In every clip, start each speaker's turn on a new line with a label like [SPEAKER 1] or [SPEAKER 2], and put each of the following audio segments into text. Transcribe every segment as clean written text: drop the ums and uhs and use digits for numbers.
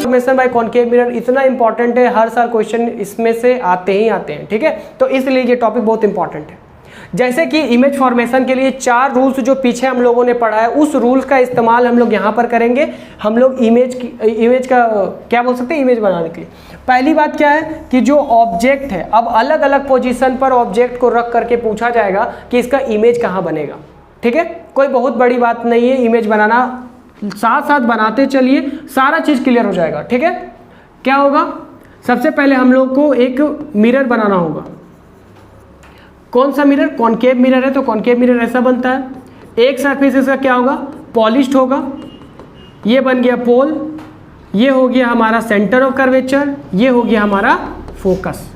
[SPEAKER 1] Formation by concave mirror इतना important है, हर साल क्वेश्चन इसमें से आते ही आते हैं, ठीक है। तो इसलिए ये टॉपिक बहुत इंपॉर्टेंट है। जैसे कि इमेज फॉर्मेशन के लिए 4 रूल्स जो पीछे हम लोगों ने पढ़ा है, उस रूल्स का इस्तेमाल हम लोग यहाँ पर करेंगे। हम लोग इमेज का क्या बोल सकते हैं, इमेज बनाने के लिए। पहली बात क्या है कि जो ऑब्जेक्ट है, अब अलग अलग पोजीशन पर ऑब्जेक्ट को रख करके पूछा जाएगा कि इसका इमेज कहाँ बनेगा, ठीक है। कोई बहुत बड़ी बात नहीं है इमेज बनाना, साथ साथ बनाते चलिए, सारा चीज़ क्लियर हो जाएगा, ठीक है। क्या होगा, सबसे पहले हम लोग को एक मिरर बनाना होगा। कौन सा मिरर, कॉनकेव मिरर है, तो कॉनकेव मिरर ऐसा बनता है। एक सरफेस इसका क्या होगा, पॉलिश्ड होगा। ये बन गया पोल, ये हो गया हमारा सेंटर ऑफ कर्वेचर, ये हो गया हमारा फोकस।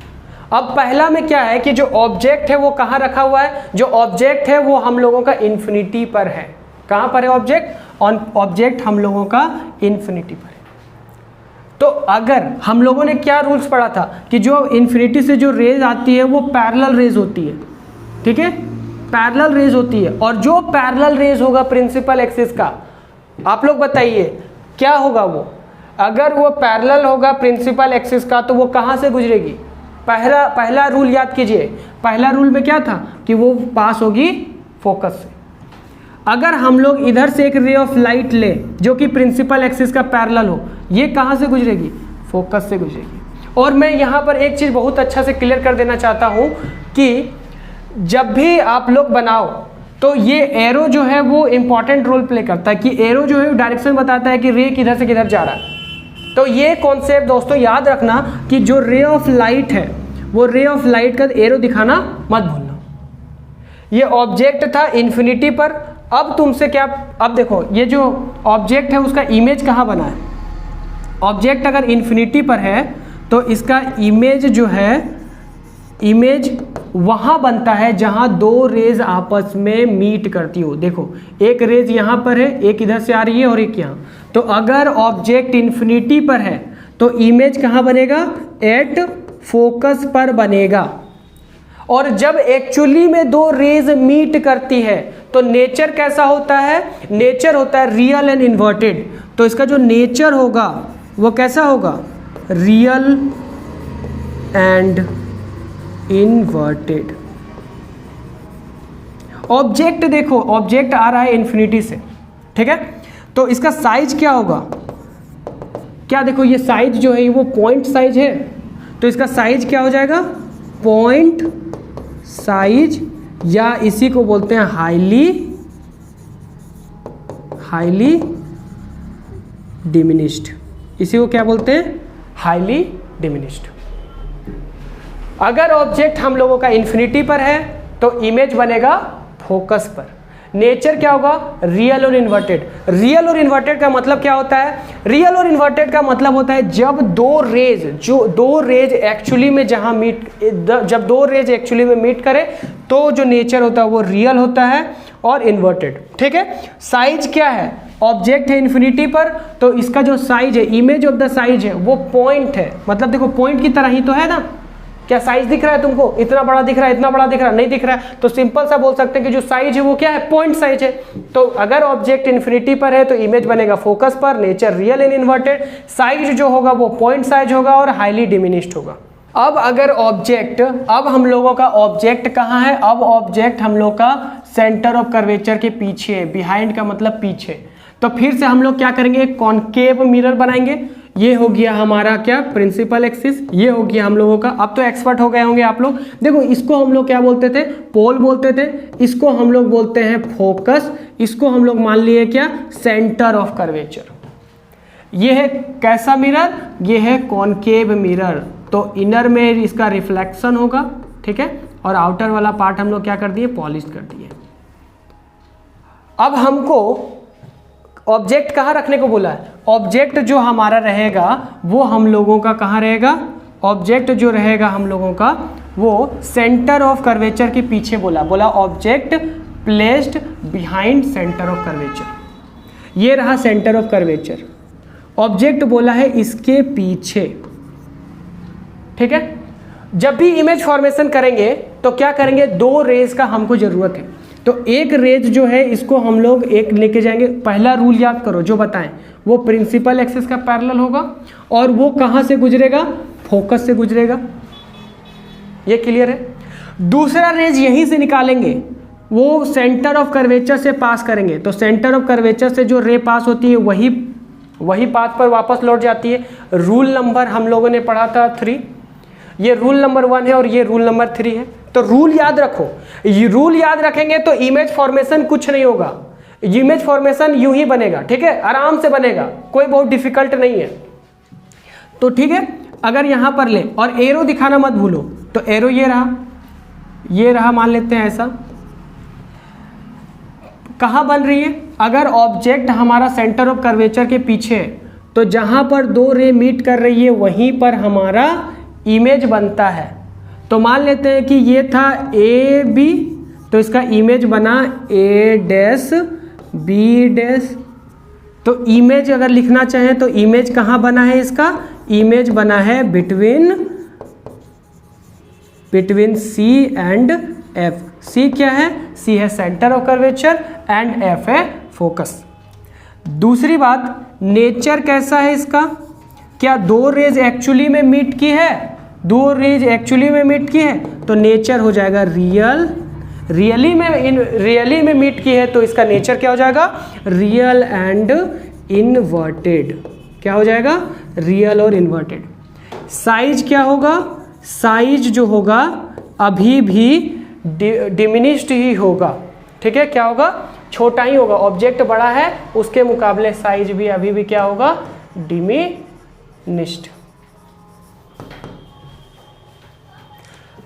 [SPEAKER 1] अब पहला में क्या है कि जो ऑब्जेक्ट है वो कहाँ रखा हुआ है, जो ऑब्जेक्ट है वो हम लोगों का इन्फिनिटी पर है। कहाँ पर है ऑब्जेक्ट, ऑब्जेक्ट हम लोगों का इन्फिनिटी पर है। तो अगर हम लोगों ने क्या रूल्स पढ़ा था कि जो इन्फिनिटी से जो रेज आती है वो पैरेलल रेज होती है, ठीक है, पैरेलल रेज होती है। और जो पैरेलल रेज होगा प्रिंसिपल एक्सिस का, आप लोग बताइए क्या होगा वो, अगर वो पैरेलल होगा प्रिंसिपल एक्सिस का तो वो कहाँ से गुजरेगी। पहला रूल याद कीजिए, पहला रूल में क्या था कि वो पास होगी फोकस से। अगर हम लोग इधर से एक रे ऑफ लाइट ले जो कि प्रिंसिपल एक्सिस का पैरेलल हो, ये कहाँ से गुजरेगी, फोकस से गुजरेगी। और मैं यहाँ पर एक चीज़ बहुत अच्छा से क्लियर कर देना चाहता हूँ कि जब भी आप लोग बनाओ तो ये एरो जो है वो इंपॉर्टेंट रोल प्ले करता है कि एरो जो है डायरेक्शन बताता है कि रे किधर से किधर जा रहा है। तो ये कॉन्सेप्ट दोस्तों याद रखना कि जो रे ऑफ लाइट है वो रे ऑफ लाइट का एरो दिखाना मत भूलना। ये ऑब्जेक्ट था इन्फिनिटी पर, अब तुमसे क्या, अब देखो ये जो ऑब्जेक्ट है उसका इमेज कहाँ बना है। ऑब्जेक्ट अगर इन्फिनिटी पर है तो इसका इमेज जो है, इमेज वहाँ बनता है जहाँ दो रेज आपस में मीट करती हो। देखो एक रेज यहाँ पर है, एक इधर से आ रही है और एक यहाँ। तो अगर ऑब्जेक्ट इन्फिनिटी पर है तो इमेज कहाँ बनेगा, एट फोकस पर बनेगा। और जब एक्चुअली में दो रेज मीट करती है तो नेचर कैसा होता है, नेचर होता है रियल एंड इन्वर्टेड। तो इसका जो नेचर होगा वो कैसा होगा, रियल एंड इन्वर्टेड। ऑब्जेक्ट देखो, ऑब्जेक्ट आ रहा है इन्फिनिटी से, ठीक है, तो इसका साइज क्या होगा, क्या देखो ये साइज जो है वो पॉइंट साइज है, तो इसका साइज क्या हो जाएगा, पॉइंट साइज, या इसी को बोलते हैं हाईली डिमिनिश्ड। इसी को क्या बोलते हैं, हाईली डिमिनिश्ड। अगर ऑब्जेक्ट हम लोगों का इन्फिनिटी पर है तो इमेज बनेगा फोकस पर। नेचर क्या होगा, रियल और इन्वर्टेड। रियल और इन्वर्टेड का मतलब क्या होता है, रियल और इन्वर्टेड का मतलब होता है जब दो रेज एक्चुअली में जहां मीट, जब दो रेज एक्चुअली में मीट करे तो जो नेचर होता है वो रियल होता है और इन्वर्टेड, ठीक है। साइज क्या है, ऑब्जेक्ट है इन्फिनिटी पर तो इसका जो साइज है, इमेज ऑफ द साइज है वो पॉइंट है। मतलब देखो पॉइंट की तरह ही तो है ना, क्या साइज दिख रहा है तुमको, इतना बड़ा दिख रहा है, इतना बड़ा दिख रहा है, नहीं दिख रहा है, तो सिंपल सा बोल सकते हैं कि जो साइज है वो क्या है, पॉइंट साइज है। तो अगर ऑब्जेक्ट इन्फिनिटी पर है तो इमेज बनेगा फोकस पर, nature real and inverted, size जो होगा वो पॉइंट साइज होगा और हाईली डिमिनिश्ड होगा। अब अगर ऑब्जेक्ट, अब हम लोगों का ऑब्जेक्ट कहाँ है, अब ऑब्जेक्ट हम लोग का सेंटर ऑफ कर्वेचर के पीछे है, बिहाइंड का मतलब पीछे। तो फिर से हम लोग क्या करेंगे, कॉनकेव मिरर बनाएंगे। ये हो गया हमारा क्या, प्रिंसिपल एक्सिस, ये हो गया हम लोगों का। अब तो एक्सपर्ट हो गए होंगे आप लोग। देखो इसको हम लोग क्या बोलते थे, पोल बोलते थे, इसको हम लोग बोलते हैं फोकस, इसको हम लोग मान लिए क्या, सेंटर ऑफ कर्वेचर। ये है कैसा मिरर, ये है कॉनकेव मिरर। तो इनर में इसका रिफ्लेक्शन होगा, ठीक है, और आउटर वाला पार्ट हम लोग क्या कर दिए, पॉलिश कर दिए। अब हमको ऑब्जेक्ट कहाँ रखने को बोला है, ऑब्जेक्ट जो हमारा रहेगा वो हम लोगों का कहाँ रहेगा, ऑब्जेक्ट जो रहेगा हम लोगों का वो सेंटर ऑफ कर्वेचर के पीछे बोला object placed behind centre of curvature. ये रहा सेंटर ऑफ कर्वेचर, ऑब्जेक्ट बोला है इसके पीछे, ठीक है। जब भी इमेज फॉर्मेशन करेंगे तो क्या करेंगे, दो रेज का हमको जरूरत है। तो एक रेज जो है इसको हम लोग एक लेके जाएंगे। पहला रूल याद करो जो बताएं, वो प्रिंसिपल एक्सिस का पैरेलल होगा और वो कहाँ से गुजरेगा, फोकस से गुजरेगा। ये क्लियर है। दूसरा रेज यहीं से निकालेंगे, वो सेंटर ऑफ कर्वेचर से पास करेंगे। तो सेंटर ऑफ कर्वेचर से जो रे पास होती है वही पाथ पर वापस लौट जाती है। रूल नंबर हम लोगों ने पढ़ा था 3, ये रूल नंबर 1 है और ये रूल नंबर 3 है। तो रूल याद रखो, ये रूल याद रखेंगे तो इमेज फॉर्मेशन कुछ नहीं होगा, इमेज फॉर्मेशन यूं ही बनेगा, ठीक है, आराम से बनेगा, कोई बहुत डिफिकल्ट नहीं है। तो ठीक है, अगर यहां पर ले और एरो दिखाना मत भूलो, तो एरो ये रहा मान लेते हैं ऐसा। कहां बन रही है, अगर ऑब्जेक्ट हमारा सेंटर ऑफ कर्वेचर के पीछे है तो जहां पर दो रे मीट कर रही है वहीं पर हमारा इमेज बनता है। तो मान लेते हैं कि ये था ए बी, तो इसका इमेज बना ए डैश बी डैश। तो इमेज अगर लिखना चाहें तो इमेज कहाँ बना है, इसका इमेज बना है बिटवीन सी एंड एफ। सी क्या है, सी है centre of curvature and F है फोकस। दूसरी बात, नेचर कैसा है इसका, क्या दो रेज एक्चुअली में मीट की है, दो रेज एक्चुअली में मीट की है, तो नेचर हो जाएगा रियली में मीट की है तो इसका नेचर क्या हो जाएगा, रियल एंड इनवर्टेड। क्या हो जाएगा, रियल और इन्वर्टेड। साइज क्या होगा, साइज जो होगा अभी भी डिमिनिश्ड ही होगा, ठीक है, क्या होगा, छोटा ही होगा। ऑब्जेक्ट बड़ा है उसके मुकाबले साइज भी अभी भी क्या होगा, डिमिनिश्ड।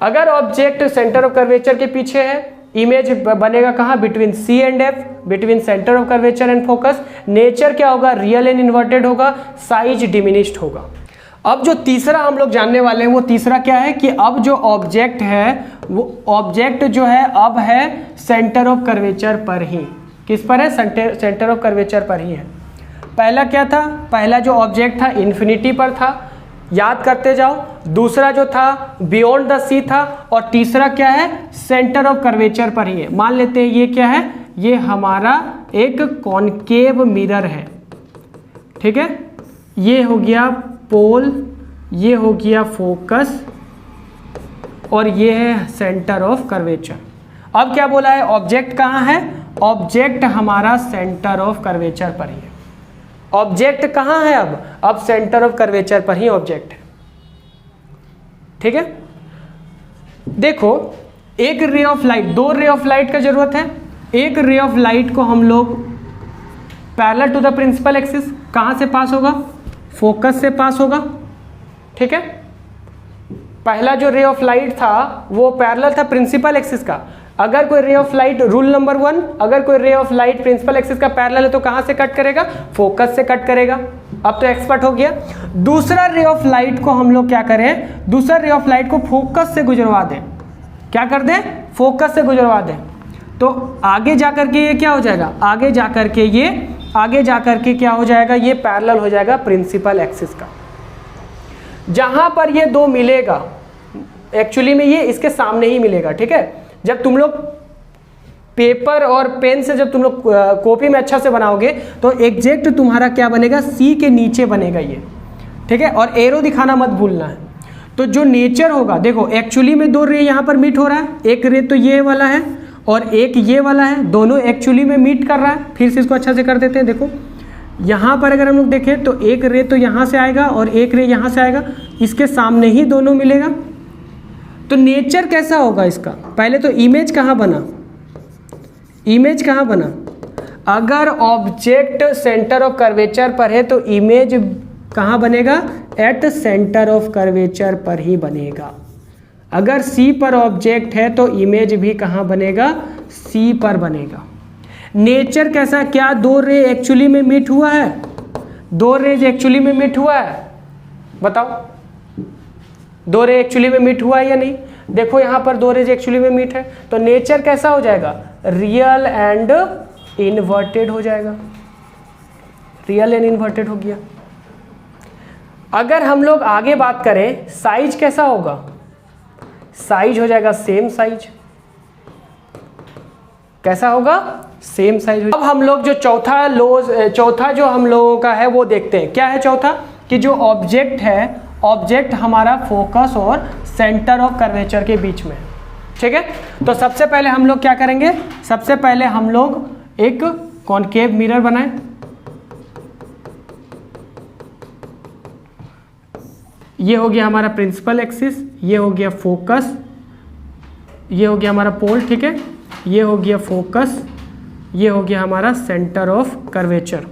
[SPEAKER 1] अगर ऑब्जेक्ट सेंटर ऑफ कर्वेचर के पीछे है, इमेज बनेगा कहाँ, between C and F, between centre of curvature and focus. Nature क्या होगा, रियल एंड इन्वर्टेड होगा, साइज डिमिनिश्ड होगा। अब जो तीसरा हम लोग जानने वाले हैं वो तीसरा क्या है कि अब जो ऑब्जेक्ट है वो ऑब्जेक्ट जो है अब है सेंटर ऑफ कर्वेचर पर ही। किस पर है, सेंटर ऑफ कर्वेचर पर ही है। पहला क्या था, पहला जो ऑब्जेक्ट था इन्फिनिटी पर था, याद करते जाओ। दूसरा जो था बियॉन्ड द सी था और तीसरा क्या है, सेंटर ऑफ कर्वेचर पर ही है। मान लेते हैं ये क्या है, ये हमारा एक कॉनकेव मिरर है, ठीक है, ये हो गया पोल, ये हो गया फोकस और ये है सेंटर ऑफ कर्वेचर। अब क्या बोला है, ऑब्जेक्ट कहाँ है, ऑब्जेक्ट हमारा सेंटर ऑफ कर्वेचर पर ही है। ऑब्जेक्ट कहाँ है, अब सेंटर ऑफ कर्वेचर पर ही ऑब्जेक्ट है, ठीक है। देखो एक रे ऑफ लाइट, दो रे ऑफ लाइट का जरूरत है। एक रे ऑफ लाइट को हम लोग parallel to the principal axis कहाँ से पास होगा, फोकस से पास होगा, ठीक है। पहला जो रे ऑफ लाइट था वो पैरेलल था प्रिंसिपल एक्सिस का। अगर कोई ray of light, rule number 1, अगर कोई ray of light principal axis का पैरेलल है तो कहां से कट करेगा, फोकस से कट करेगा। अब तो एक्सपर्ट हो गया। दूसरा रे ऑफ लाइट को हम लोग क्या करें, दूसरा रे ऑफ लाइट को फोकस से गुजरवा दें। क्या कर दें, फोकस से गुजरवा दें। तो आगे जाकर के ये क्या हो जाएगा, आगे जाकर के क्या हो जाएगा, ये पैरेलल हो जाएगा प्रिंसिपल एक्सिस का। जहां पर ये दो मिलेगा, एक्चुअली में ये इसके सामने ही मिलेगा, ठीक है। जब तुम लोग पेपर और पेन से जब तुम लोग कॉपी में अच्छा से बनाओगे तो एग्जैक्ट तुम्हारा क्या बनेगा, सी के नीचे बनेगा ये, ठीक है। और एरो दिखाना मत भूलना है। तो जो नेचर होगा, देखो एक्चुअली में दो रे यहाँ पर मीट हो रहा है, एक रे तो ये वाला है और एक ये वाला है, दोनों एक्चुअली में मीट कर रहा है। फिर से इसको अच्छा से कर देते हैं। देखो यहाँ पर अगर हम लोग देखें तो एक रे तो यहाँ से आएगा और एक रे यहाँ से आएगा, इसके सामने ही दोनों मिलेगा। तो नेचर कैसा होगा इसका, पहले तो इमेज कहाँ बना, इमेज कहाँ बना, अगर ऑब्जेक्ट सेंटर ऑफ कर्वेचर पर है तो इमेज कहाँ बनेगा, एट सेंटर ऑफ कर्वेचर पर ही बनेगा। अगर सी पर ऑब्जेक्ट है तो इमेज भी कहाँ बनेगा, सी पर बनेगा। नेचर कैसा, क्या दो रे एक्चुअली में मीट हुआ है, दो रेज एक्चुअली में मीट हुआ है, बताओ दो रे एक्चुअली में मीट हुआ है या नहीं। देखो यहाँ पर दो रेज एक्चुअली में मीट है तो नेचर कैसा हो जाएगा, रियल एंड इन्वर्टेड हो जाएगा, रियल एंड इन्वर्टेड हो गया। अगर हम लोग आगे बात करें साइज कैसा होगा, साइज हो जाएगा सेम साइज, कैसा होगा, सेम साइज। अब हम लोग जो चौथा जो हम लोगों का है वो देखते हैं। क्या है चौथा, कि जो ऑब्जेक्ट है, ऑब्जेक्ट हमारा फोकस और सेंटर ऑफ कर्वेचर के बीच में, ठीक है। तो सबसे पहले हम लोग क्या करेंगे, सबसे पहले हम लोग एक कॉनकेव मिरर बनाएं। ये हो गया हमारा प्रिंसिपल एक्सिस, ये हो गया फोकस, ये हो गया हमारा पोल, ठीक है। ये हो गया फोकस, ये हो गया हमारा सेंटर ऑफ कर्वेचर,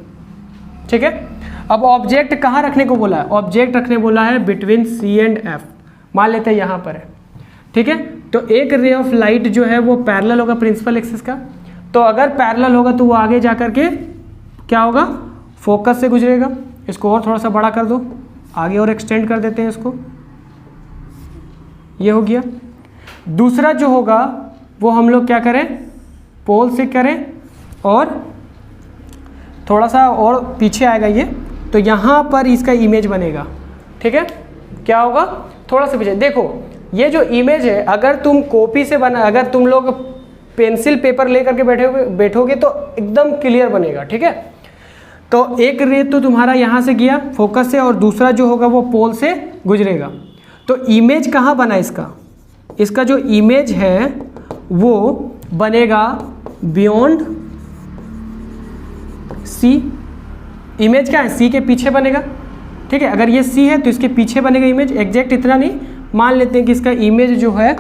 [SPEAKER 1] ठीक है। अब ऑब्जेक्ट कहाँ रखने को बोला है, ऑब्जेक्ट रखने बोला है बिटवीन सी एंड एफ, मान लेते हैं यहाँ पर है, ठीक है। तो एक रे ऑफ लाइट जो है वो पैरेलल होगा प्रिंसिपल एक्सिस का, तो अगर पैरेलल होगा तो वो आगे जा करके क्या होगा, फोकस से गुजरेगा। इसको और थोड़ा सा बड़ा कर दो, आगे और एक्सटेंड कर देते हैं इसको, ये हो गया। दूसरा जो होगा वो हम लोग क्या करें, पोल से करें और थोड़ा सा और पीछे आएगा ये, तो यहाँ पर इसका इमेज बनेगा, ठीक है। क्या होगा, थोड़ा सा पीछे देखो, ये जो इमेज है अगर तुम कॉपी से बना, अगर तुम लोग पेंसिल पेपर ले करके बैठोगे तो एकदम क्लियर बनेगा, ठीक है। तो एक रे तो तुम्हारा यहाँ से गया फोकस से, और दूसरा जो होगा वो पोल से गुजरेगा। तो इमेज कहाँ बना इसका, इसका जो इमेज है वो बनेगा बियॉन्ड सी। इमेज क्या है, सी के पीछे बनेगा, ठीक है। अगर ये सी है तो इसके पीछे बनेगा इमेज, एग्जैक्ट इतना नहीं, मान लेते हैं कि इसका इमेज जो है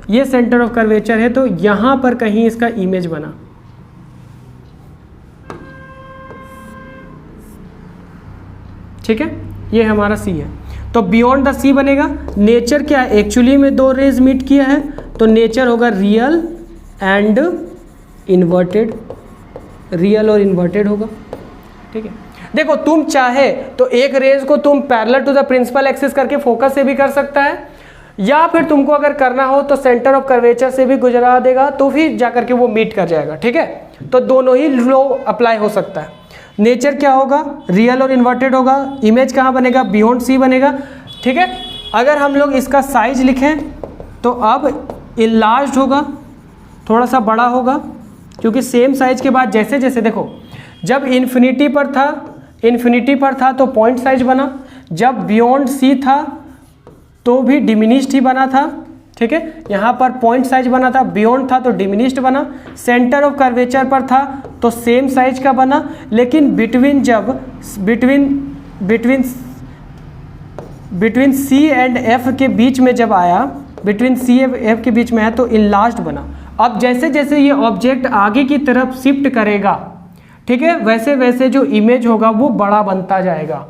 [SPEAKER 1] ये सेंटर ऑफ कर्वेचर है, तो यहां पर कहीं इसका इमेज बना, ठीक है। ये हमारा सी है, तो बियॉन्ड द सी बनेगा। नेचर क्या है, एक्चुअली में दो रेज मीट किया है, तो नेचर होगा रियल एंड इन्वर्टेड, रियल और इन्वर्टेड होगा, ठीक है। देखो तुम चाहे तो एक रेज को तुम parallel to the principal axis करके फोकस से भी कर सकता है, या फिर तुमको अगर करना हो तो सेंटर ऑफ कर्वेचर से भी गुजरा देगा, तो फिर जाकर के वो मीट कर जाएगा, ठीक है। तो दोनों ही लॉ अप्लाई हो सकता है। नेचर क्या होगा, रियल और इन्वर्टेड होगा। इमेज कहाँ बनेगा, बियॉन्ड सी बनेगा, ठीक है। अगर हम लोग इसका साइज लिखें तो अब इनलार्ज्ड होगा, थोड़ा सा बड़ा होगा, क्योंकि सेम साइज के बाद जैसे जैसे देखो, जब इन्फिनिटी पर था तो पॉइंट साइज बना, जब बियॉन्ड सी था तो भी डिमिनिश्ड ही बना था, ठीक है। यहाँ पर पॉइंट साइज बना था, बियॉन्ड था तो डिमिनिश्ड बना, सेंटर ऑफ कर्वेचर पर था तो सेम साइज का बना, लेकिन बिटवीन सी एंड एफ के बीच में जब आया, बिटवीन सी एफ के बीच में है तो इनलार्ज्ड बना। अब जैसे जैसे ये ऑब्जेक्ट आगे की तरफ शिफ्ट करेगा, ठीक है, वैसे वैसे जो इमेज होगा वो बड़ा बनता जाएगा।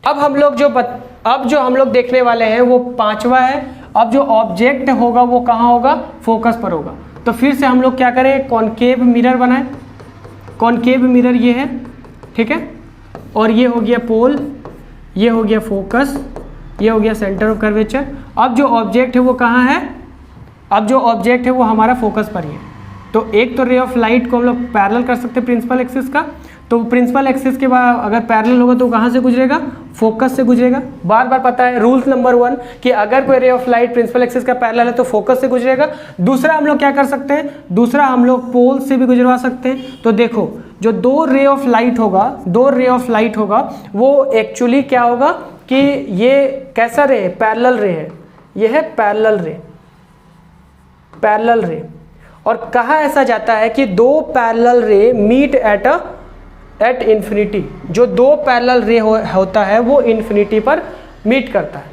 [SPEAKER 1] अब जो हम लोग देखने वाले हैं वो पांचवा है। अब जो ऑब्जेक्ट होगा वो कहाँ होगा, फोकस पर होगा। तो फिर से हम लोग क्या करें, कॉनकेव मिरर बनाएं। कॉनकेव मिरर ये है, ठीक है, और ये हो गया पोल, ये हो गया फोकस, ये हो गया सेंटर ऑफ कर्वेचर। अब जो ऑब्जेक्ट है वो कहाँ है, अब जो ऑब्जेक्ट है वो हमारा फोकस पर ही है। तो एक तो रे ऑफ लाइट को हम लोग पैरेलल कर सकते हैं प्रिंसिपल एक्सिस का, तो प्रिंसिपल एक्सिस के बाद अगर पैरेलल होगा तो कहाँ से गुजरेगा, फोकस से गुजरेगा। बार बार पता है रूल नंबर 1 कि अगर कोई ray of light principal axis का पैरेलल है तो फोकस से गुजरेगा। दूसरा हम लोग क्या कर सकते हैं, दूसरा हम लोग पोल से भी गुजरवा सकते हैं। तो देखो जो दो रे ऑफ लाइट होगा वो एक्चुअली क्या होगा कि ये कैसा रे है, पैरेलल रे है, ये है पैरेलल रे। और कहा ऐसा जाता है कि दो parallel ray meet at infinity. जो दो पैरेलल रे होता है वो इन्फिनिटी पर मीट करता है,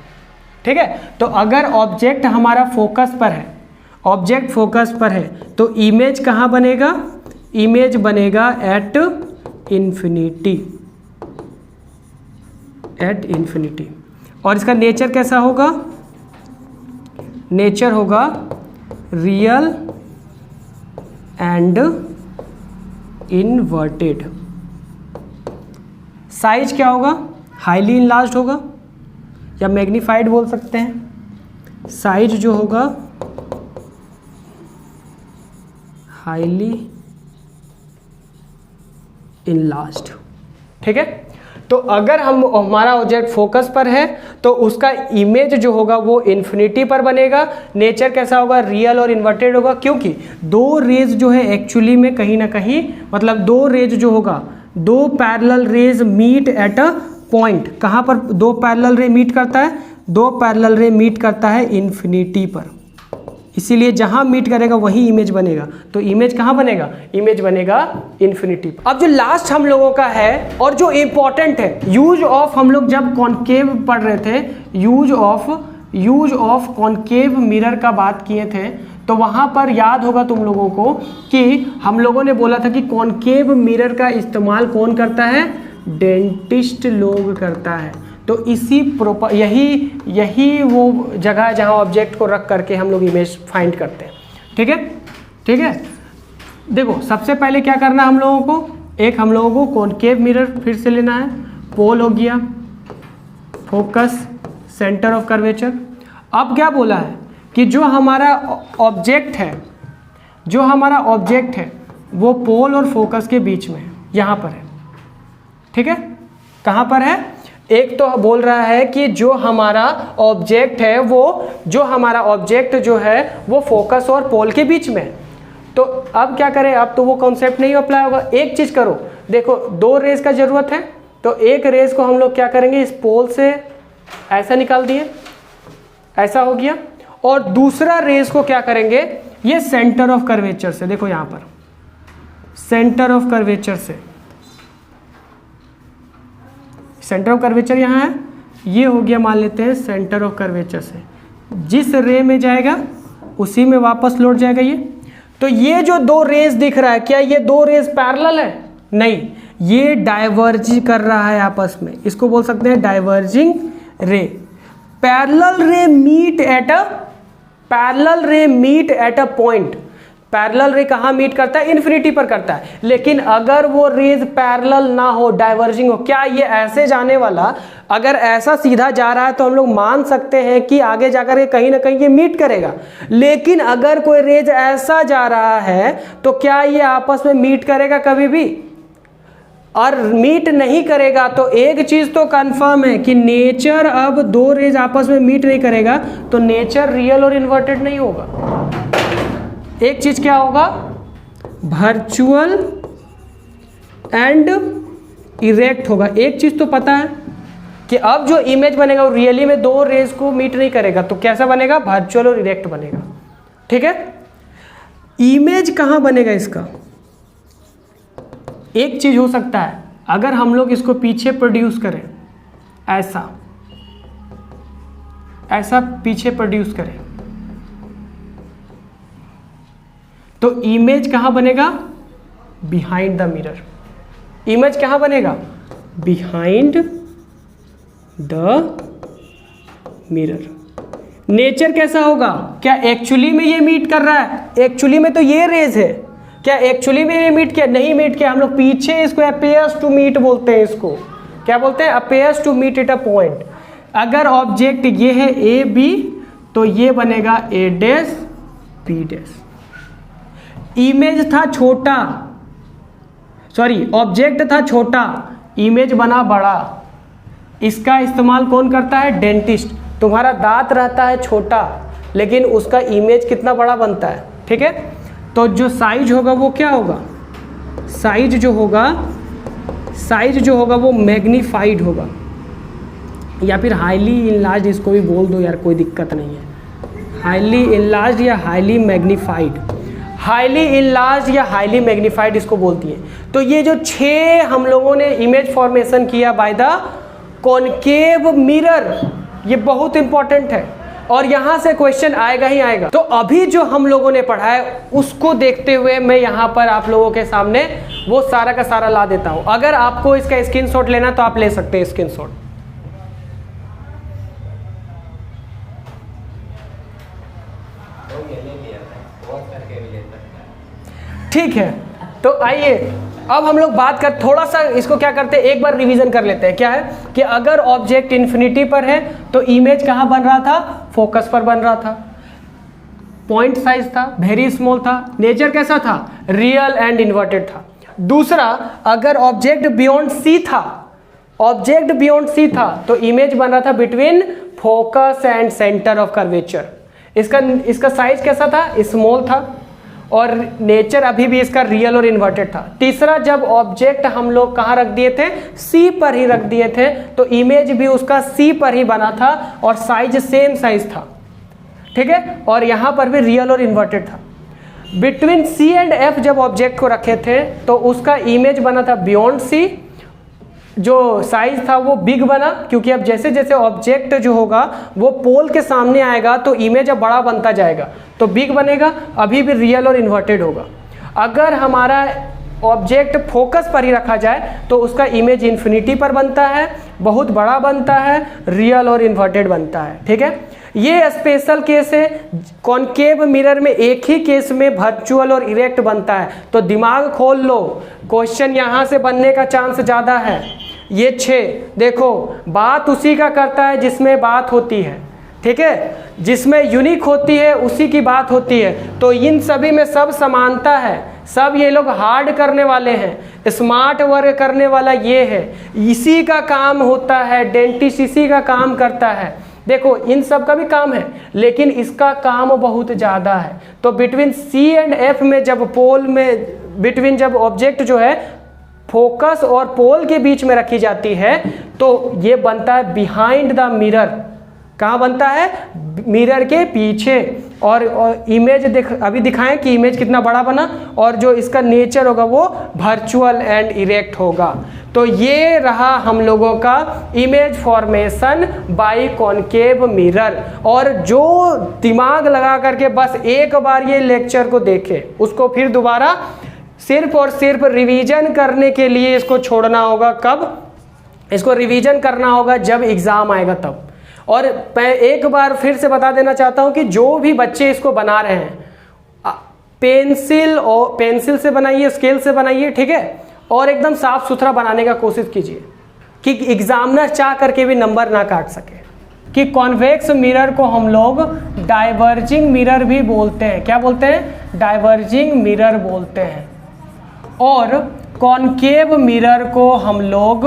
[SPEAKER 1] ठीक है। तो अगर ऑब्जेक्ट हमारा फोकस पर है तो इमेज कहाँ बनेगा, इमेज बनेगा एट इन्फिनिटी। और इसका नेचर कैसा होगा, नेचर होगा रियल एंड इनवर्टेड। साइज क्या होगा, हाईली इनलार्ज्ड होगा या मैग्नीफाइड बोल सकते हैं। साइज जो होगा हाईली इनलार्ज्ड, ठीक है। तो अगर हमारा ऑब्जेक्ट फोकस पर है तो उसका इमेज जो होगा वो इन्फिनिटी पर बनेगा। नेचर कैसा होगा, रियल और इन्वर्टेड होगा, क्योंकि दो रेज जो है एक्चुअली में कहीं ना कहीं, मतलब दो रेज जो होगा, दो parallel rays meet at a point. कहाँ पर दो पैरेलल रे मीट करता है, दो पैरेलल रे मीट करता है इन्फिनिटी पर, इसीलिए जहां मीट करेगा वही इमेज बनेगा। तो इमेज कहां बनेगा, इमेज बनेगा इन्फिनिटी पर। अब जो लास्ट हम लोगों का है और जो इंपॉर्टेंट है, यूज ऑफ, हम लोग जब कॉन्केव पढ़ रहे थे, यूज ऑफ कॉन्केव मिरर का बात किए थे, तो वहां पर याद होगा तुम लोगों को कि हम लोगों ने बोला था कि कॉन्केव मिरर का इस्तेमाल कौन करता है, डेंटिस्ट लोग करता है। तो इसी प्रॉपर यही वो जगह है जहाँ ऑब्जेक्ट को रख करके हम लोग इमेज फाइंड करते हैं। ठीक है, ठीक है। देखो सबसे पहले क्या करना है हम लोगों को, एक हम लोगों को कॉन्केव मिरर फिर से लेना है, पोल हो गया, फोकस, सेंटर ऑफ कर्वेचर। अब क्या बोला है कि जो हमारा ऑब्जेक्ट है, वो पोल और फोकस के बीच में है, यहाँ पर है। ठीक है, कहाँ पर है, एक तो बोल रहा है कि जो हमारा ऑब्जेक्ट है वो फोकस और पोल के बीच में है। तो अब क्या करें, अब तो वो कॉन्सेप्ट नहीं अप्लाई होगा। एक चीज करो, देखो दो रेज का जरूरत है, तो एक रेज को हम लोग क्या करेंगे, इस पोल से ऐसा निकाल दिए, ऐसा हो गया, और दूसरा रेज को क्या करेंगे, ये सेंटर ऑफ कर्वेचर से, देखो यहां पर सेंटर ऑफ कर्वेचर से, सेंटर ऑफ कर्वेचर यहाँ है, ये हो गया, मान लेते हैं सेंटर ऑफ कर्वेचर से जिस रे में जाएगा उसी में वापस लौट जाएगा ये। तो ये जो दो रेज दिख रहा है, क्या ये दो रेज पैरेलल है, नहीं, ये डाइवर्ज कर रहा है आपस में, इसको बोल सकते हैं diverging ray. Parallel ray meet at a point. Parallel ray कहाँ मीट करता है, इन्फिनिटी पर करता है। लेकिन अगर वो रेज पैरेलल ना हो, डाइवर्जिंग हो, क्या ये ऐसे जाने वाला, अगर ऐसा सीधा जा रहा है तो हम लोग मान सकते हैं कि आगे जाकर के कहीं ना कहीं ये मीट करेगा। लेकिन अगर कोई रेज ऐसा जा रहा है तो क्या ये आपस में मीट करेगा कभी भी, और मीट नहीं करेगा। तो एक चीज तो कंफर्म है कि नेचर, अब दो रेज आपस में मीट नहीं करेगा तो नेचर रियल और इन्वर्टेड नहीं होगा। एक चीज क्या होगा, वर्चुअल एंड इरेक्ट होगा। एक चीज तो पता है कि अब जो इमेज बनेगा वो रियली में दो रेज को मीट नहीं करेगा, तो कैसा बनेगा, वर्चुअल और इरेक्ट बनेगा। ठीक है, इमेज कहां बनेगा इसका, एक चीज हो सकता है, अगर हम लोग इसको पीछे प्रोड्यूस करें, ऐसा पीछे प्रोड्यूस करें, तो इमेज कहां बनेगा, बिहाइंड द मिरर। इमेज कहां बनेगा, बिहाइंड द मिरर। नेचर कैसा होगा, क्या एक्चुअली में ये मीट कर रहा है, एक्चुअली में तो ये रेज है, क्या एक्चुअली में ये मीट किया, नहीं मीट किया, हम लोग पीछे इसको अपेयर्स टू मीट बोलते हैं, इसको क्या बोलते हैं, appears to meet at a point. अगर ऑब्जेक्ट ये है ए बी तो ये बनेगा A dash B dash. Image था छोटा, सॉरी ऑब्जेक्ट था छोटा, इमेज बना बड़ा। इसका इस्तेमाल कौन करता है, डेंटिस्ट। तुम्हारा दांत रहता है छोटा लेकिन उसका इमेज कितना बड़ा बनता है। ठीक है, तो जो साइज होगा वो क्या होगा, साइज जो होगा वो मैग्नीफाइड होगा, या फिर हाईली इनलार्ज, इसको भी बोल दो यार, कोई दिक्कत नहीं है। हाईली इनलार्ज या हाईली मैग्नीफाइड, हाईली इनलार्ज या हाईली मैग्नीफाइड इसको बोलती है। तो ये जो 6 हम लोगों ने इमेज फॉर्मेशन किया बाय द कॉनकेव मिरर, ये बहुत इंपॉर्टेंट है और यहां से क्वेश्चन आएगा ही आएगा। तो अभी जो हम लोगों ने पढ़ा है उसको देखते हुए मैं यहां पर आप लोगों के सामने वो सारा का सारा ला देता हूं। अगर आपको इसका स्क्रीनशॉट लेना तो आप ले सकते हैं स्क्रीनशॉट। ठीक है, तो आइए अब हम लोग बात कर, थोड़ा सा इसको क्या करते हैं, एक बार रिवीजन कर लेते हैं। क्या है कि अगर ऑब्जेक्ट इन्फिनिटी पर है तो इमेज कहां बन रहा था, फोकस पर बन रहा था, पॉइंट साइज था, वेरी स्मॉल था, नेचर कैसा था, रियल एंड इन्वर्टेड था। दूसरा, अगर ऑब्जेक्ट बियॉन्ड सी था ऑब्जेक्ट बियॉन्ड सी था तो इमेज बन रहा था between focus and centre of curvature. इसका साइज कैसा था, स्मॉल था, और नेचर अभी भी इसका रियल और इन्वर्टेड था। तीसरा, जब ऑब्जेक्ट हम लोग कहाँ रख दिए थे, सी पर ही रख दिए थे, तो इमेज भी उसका सी पर ही बना था और साइज सेम साइज था, ठीक है, और यहाँ पर भी रियल और इन्वर्टेड था। बिटवीन सी एंड एफ जब ऑब्जेक्ट को रखे थे तो उसका इमेज बना था बियॉन्ड सी, जो साइज था वो बिग बना, क्योंकि अब जैसे जैसे ऑब्जेक्ट जो होगा वो पोल के सामने आएगा तो इमेज अब बड़ा बनता जाएगा तो बिग बनेगा, अभी भी रियल और इन्वर्टेड होगा। अगर हमारा ऑब्जेक्ट फोकस पर ही रखा जाए तो उसका इमेज इन्फिनिटी पर बनता है, बहुत बड़ा बनता है, रियल और इन्वर्टेड बनता है, ठीक है। ये स्पेशल केस है। कॉनकेव मिरर में एक ही केस में वर्चुअल और इरेक्ट बनता है। तो दिमाग खोल लो, क्वेश्चन यहाँ से बनने का चांस ज़्यादा है। ये 6 देखो, बात उसी का करता है जिसमें बात होती है, ठीक है, जिसमें यूनिक होती है उसी की बात होती है। तो इन सभी में सब समानता है, सब ये लोग हार्ड करने वाले हैं, स्मार्ट वर्क करने वाला ये है, इसी का काम होता है, डेंटिस्ट इसी का काम करता है। देखो इन सब का भी काम है लेकिन इसका काम बहुत ज़्यादा है। तो बिटवीन सी एंड एफ में जब पोल में बिटवीन जब ऑब्जेक्ट जो है फोकस और पोल के बीच में रखी जाती है तो ये बनता है बिहाइंड द मिरर। कहाँ बनता है, मिरर के पीछे। और इमेज अभी दिखाएं कि इमेज कितना बड़ा बना, और जो इसका नेचर होगा वो वर्चुअल एंड इरेक्ट होगा। तो ये रहा हम लोगों का image formation by concave mirror. और जो दिमाग लगा करके बस एक बार ये लेक्चर को देखे, उसको फिर दोबारा सिर्फ और सिर्फ रिवीजन करने के लिए इसको छोड़ना होगा। कब इसको रिवीजन करना होगा, जब एग्जाम आएगा तब। और मैं एक बार फिर से बता देना चाहता हूं कि जो भी बच्चे इसको बना रहे हैं पेंसिल से बनाइए, स्केल से बनाइए, ठीक है, और एकदम साफ सुथरा बनाने का कोशिश कीजिए कि एग्जामिनर चाह करके भी नंबर ना काट सके। कि कॉन्वेक्स मिरर को हम लोग डाइवर्जिंग मिरर भी बोलते हैं। क्या बोलते हैं, डाइवर्जिंग मिरर बोलते हैं। और कॉनकेव मिरर को हम लोग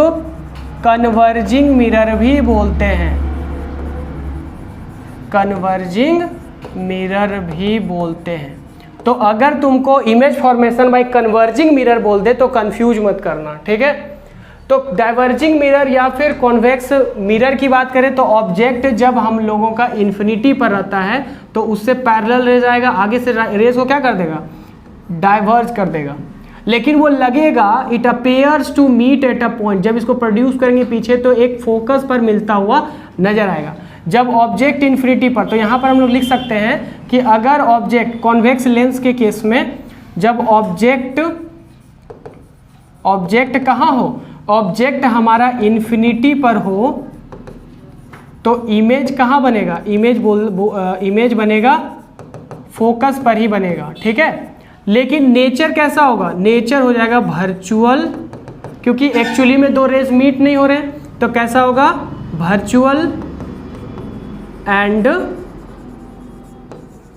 [SPEAKER 1] कन्वर्जिंग मिरर भी बोलते हैं, कन्वर्जिंग मिरर भी बोलते हैं। तो अगर तुमको image formation by converging mirror बोल दे तो कंफ्यूज मत करना, ठीक है। तो डाइवर्जिंग मिरर या फिर कॉन्वेक्स मिरर की बात करें तो ऑब्जेक्ट जब हम लोगों का इन्फिनिटी पर रहता है तो उससे पैरेलल रेज आएगा, आगे से रेज को क्या कर देगा, डाइवर्ज कर देगा। लेकिन वो लगेगा, it appears to meet at a point, जब इसको प्रोड्यूस करेंगे पीछे तो एक फोकस पर मिलता हुआ नजर आएगा। जब ऑब्जेक्ट इन्फिनिटी पर, तो यहाँ पर हम लोग लिख सकते हैं कि अगर ऑब्जेक्ट कॉन्वेक्स लेंस के केस में जब ऑब्जेक्ट कहाँ हो, ऑब्जेक्ट हमारा इन्फिनिटी पर हो तो इमेज कहाँ बनेगा, इमेज बनेगा फोकस पर ही बनेगा, ठीक है। लेकिन नेचर कैसा होगा, नेचर हो जाएगा वर्चुअल, क्योंकि एक्चुअली में दो रेज मीट नहीं हो रहे, तो कैसा होगा, वर्चुअल एंड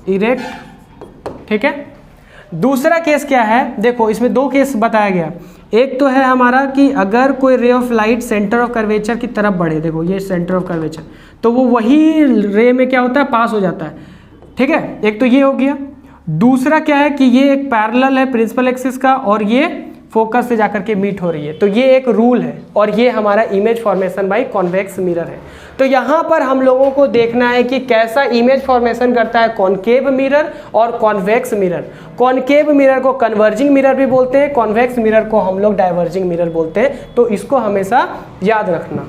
[SPEAKER 1] इरेक्ट, ठीक है। दूसरा केस क्या है, देखो इसमें 2 केस बताया गया। एक तो है हमारा कि अगर कोई ray of light centre of curvature की तरफ बढ़े, देखो ये सेंटर ऑफ कर्वेचर, तो वो वही रे में क्या होता है, पास हो जाता है, ठीक है। एक तो ये हो गया। दूसरा क्या है कि ये एक पैरेलल है प्रिंसिपल एक्सिस का और ये फोकस से जाकर के मीट हो रही है, तो ये एक रूल है और ये हमारा image formation by convex mirror है। तो यहाँ पर हम लोगों को देखना है कि कैसा इमेज फॉर्मेशन करता है कॉनकेव मिरर और कॉन्वेक्स मिरर। कॉनकेव मिरर को कन्वर्जिंग मिरर भी बोलते हैं, कॉन्वेक्स मिरर को हम लोग डाइवर्जिंग मिरर बोलते हैं, तो इसको हमेशा याद रखना।